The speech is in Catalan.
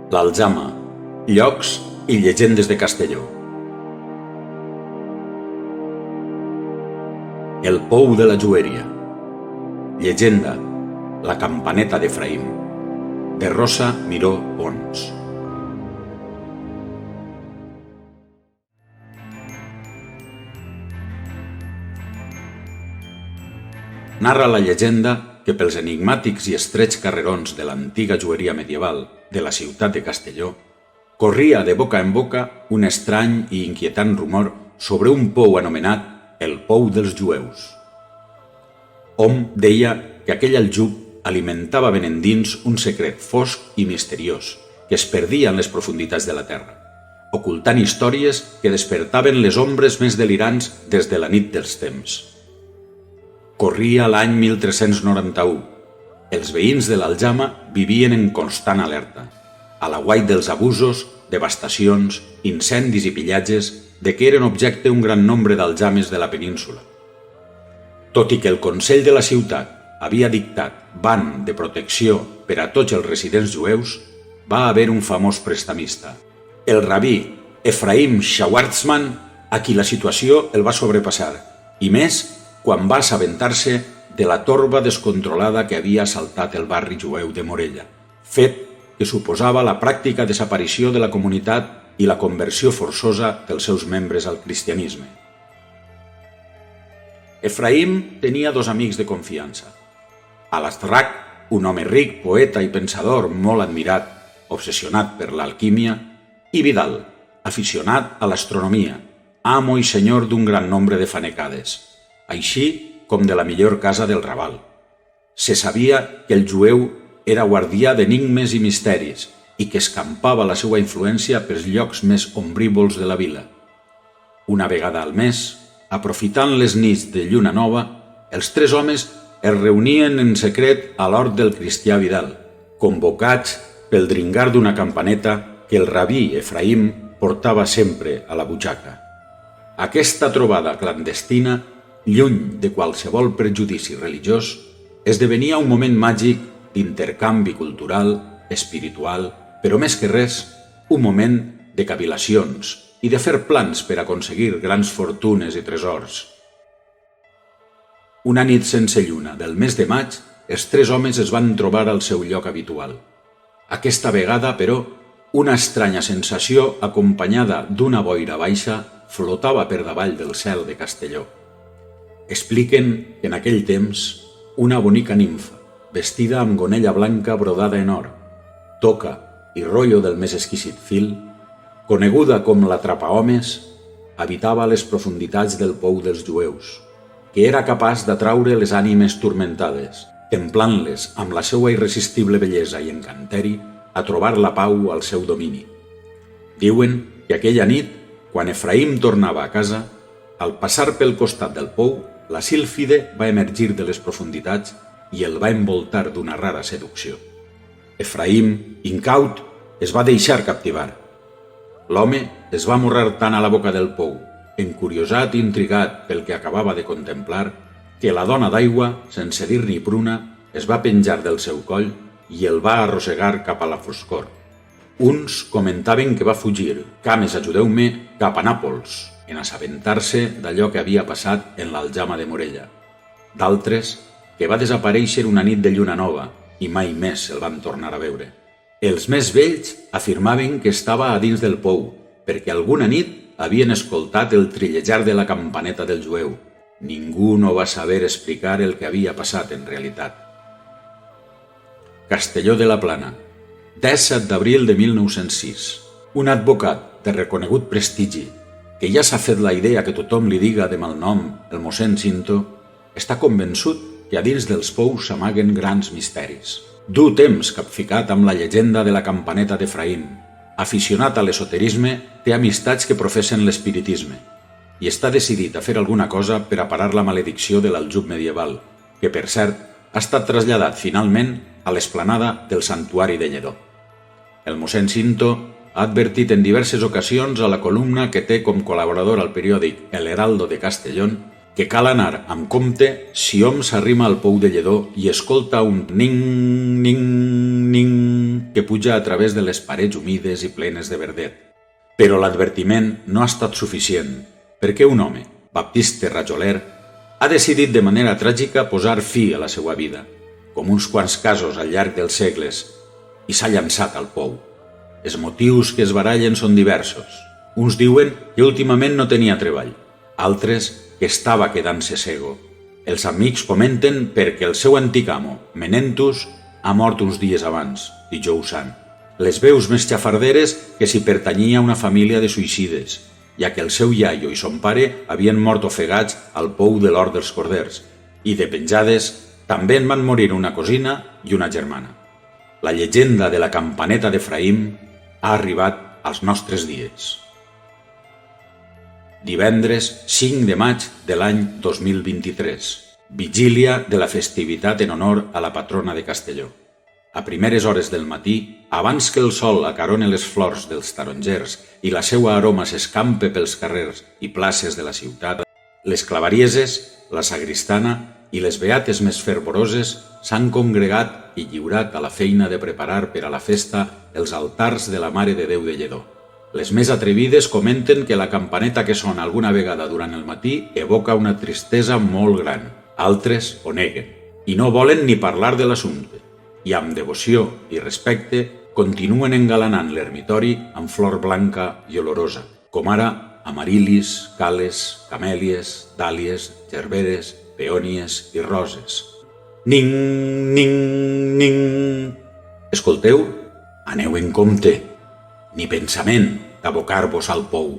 L'Aljama, llocs i llegendes de Castelló. El pou de la Jueria. Llegenda, la campaneta d'Efraïm, de Rosa Miró Pons. Narra la llegenda que pels enigmàtics i estrets carrerons de l'antiga jueria medieval de la ciutat de Castelló corria de boca en boca un estrany i inquietant rumor sobre un pou anomenat el Pou dels Jueus. Hom deia que aquell aljub alimentava ben endins un secret fosc i misteriós que es perdia en les profunditats de la terra, ocultant històries que despertaven les ombres més delirants des de la nit dels temps. Corria l'any 1391. Els veïns de l'Aljama vivien en constant alerta, a l'aguait dels abusos, devastacions, incendis i pillatges de què eren objecte un gran nombre d'aljames de la península. Tot i que el Consell de la ciutat havia dictat ban de protecció per a tots els residents jueus, va haver un famós prestamista, el rabí Efraïm Schwarzman, a qui la situació el va sobrepassar, i més quan va assabentar-se de la torba descontrolada que havia assaltat el barri jueu de Morella, fet que suposava la pràctica desaparició de la comunitat i la conversió forçosa dels seus membres al cristianisme. Efraïm tenia dos amics de confiança. Alastrak, un home ric, poeta i pensador molt admirat, obsessionat per l'alquímia, i Vidal, aficionat a l'astronomia, amo i senyor d'un gran nombre de fanecades, així com de la millor casa del Raval. Se sabia que el jueu era guardià d'enigmes i misteris i que escampava la seva influència pels llocs més ombrívols de la vila. Una vegada al mes, aprofitant les nits de lluna nova, els tres homes es reunien en secret a l'hort del cristià Vidal, convocats pel dringar d'una campaneta que el rabí Efraïm portava sempre a la butxaca. Aquesta trobada clandestina, lluny de qualsevol prejudici religiós, esdevenia un moment màgic d'intercanvi cultural, espiritual, però més que res, un moment de cavilacions i de fer plans per aconseguir grans fortunes i tresors. Una nit sense lluna del mes de maig, els tres homes es van trobar al seu lloc habitual. Aquesta vegada, però, una estranya sensació acompanyada d'una boira baixa flotava per davall del cel de Castelló. Expliquen que en aquell temps una bonica nimfa, vestida amb gonella blanca brodada en or, toca i rotllo del més exquisit fil, coneguda com l'Atrapahomes, habitava a les profunditats del Pou dels Jueus, que era capaç d'atraure les ànimes turmentades, templant-les amb la seva irresistible bellesa i encanteri a trobar la pau al seu domini. Diuen que aquella nit, quan Efraïm tornava a casa, al passar pel costat del pou, la sílfide va emergir de les profunditats i el va envoltar d'una rara seducció. Efraïm, incaut, es va deixar captivar. L'home es va amorrar tant a la boca del pou, encuriosat i intrigat pel que acabava de contemplar, que la dona d'aigua, sense dir ni pruna, es va penjar del seu coll i el va arrossegar cap a la foscor. Uns comentaven que va fugir, cames ajudeu-me, cap a Nàpols, en assabentar-se d'allò que havia passat en l'Aljama de Morella. D'altres, que va desaparèixer una nit de lluna nova i mai més el van tornar a veure. Els més vells afirmaven que estava a dins del pou, perquè alguna nit havien escoltat el trillejar de la campaneta del jueu. Ningú no va saber explicar el que havia passat en realitat. Castelló de la Plana, 17 d'abril de 1906. Un advocat de reconegut prestigi, que ja s'ha fet la idea que tothom li diga de malnom el mossèn Cinto, està convençut que a dins dels pous s'amaguen grans misteris. Du temps capficat amb la llegenda de la campaneta d'Efraïm. Aficionat a l'esoterisme, té amistats que professen l'espiritisme i està decidit a fer alguna cosa per a parar la maledicció de l'aljub medieval, que, per cert, ha estat traslladat finalment a l'esplanada del Santuari de Lledó. El mossèn Cinto ha advertit en diverses ocasions a la columna que té com col·laborador al periòdic El Heraldo de Castellón que cal anar amb compte si hom s'arrima al Pou de Lledó i escolta un ning, ning, ning que puja a través de les parets humides i plenes de verdet. Però l'advertiment no ha estat suficient, perquè un home, Baptiste Rajoler, ha decidit de manera tràgica posar fi a la seva vida, com uns quants casos al llarg dels segles, i s'ha llançat al pou. Els motius que es barallen són diversos. Uns diuen que últimament no tenia treball, altres que estava quedant-se cego. Els amics comenten perquè el seu antic amo, Menentus, ha mort uns dies abans, dijous sant. Les veus més xafarderes que si pertanyia a una família de suïcides, ja que el seu iaio i son pare havien mort ofegats al pou de l'Hort dels Corders, i de penjades també en van morir una cosina i una germana. La llegenda de la campaneta d'Efraïm ha arribat als nostres dies. Divendres 5 de maig de l'any 2023, vigília de la festivitat en honor a la patrona de Castelló. A primeres hores del matí, abans que el sol acarone les flors dels tarongers i la seua aroma s'escampe pels carrers i places de la ciutat, les clavarieses, la sagristana i les beates més fervoroses s'han congregat i lliurat a la feina de preparar per a la festa els altars de la Mare de Déu de Lledó. Les més atrevides comenten que la campaneta que sona alguna vegada durant el matí evoca una tristesa molt gran. Altres ho neguen i no volen ni parlar de l'assumpte, i amb devoció i respecte continuen engalanant l'ermitori amb flor blanca i olorosa, com ara amarilis, cales, camèlies, dàlies, gerberes, peònies i roses. Ning, ning, ning. Escolteu? Aneu en compte. Ni pensament d'abocar-vos al pou.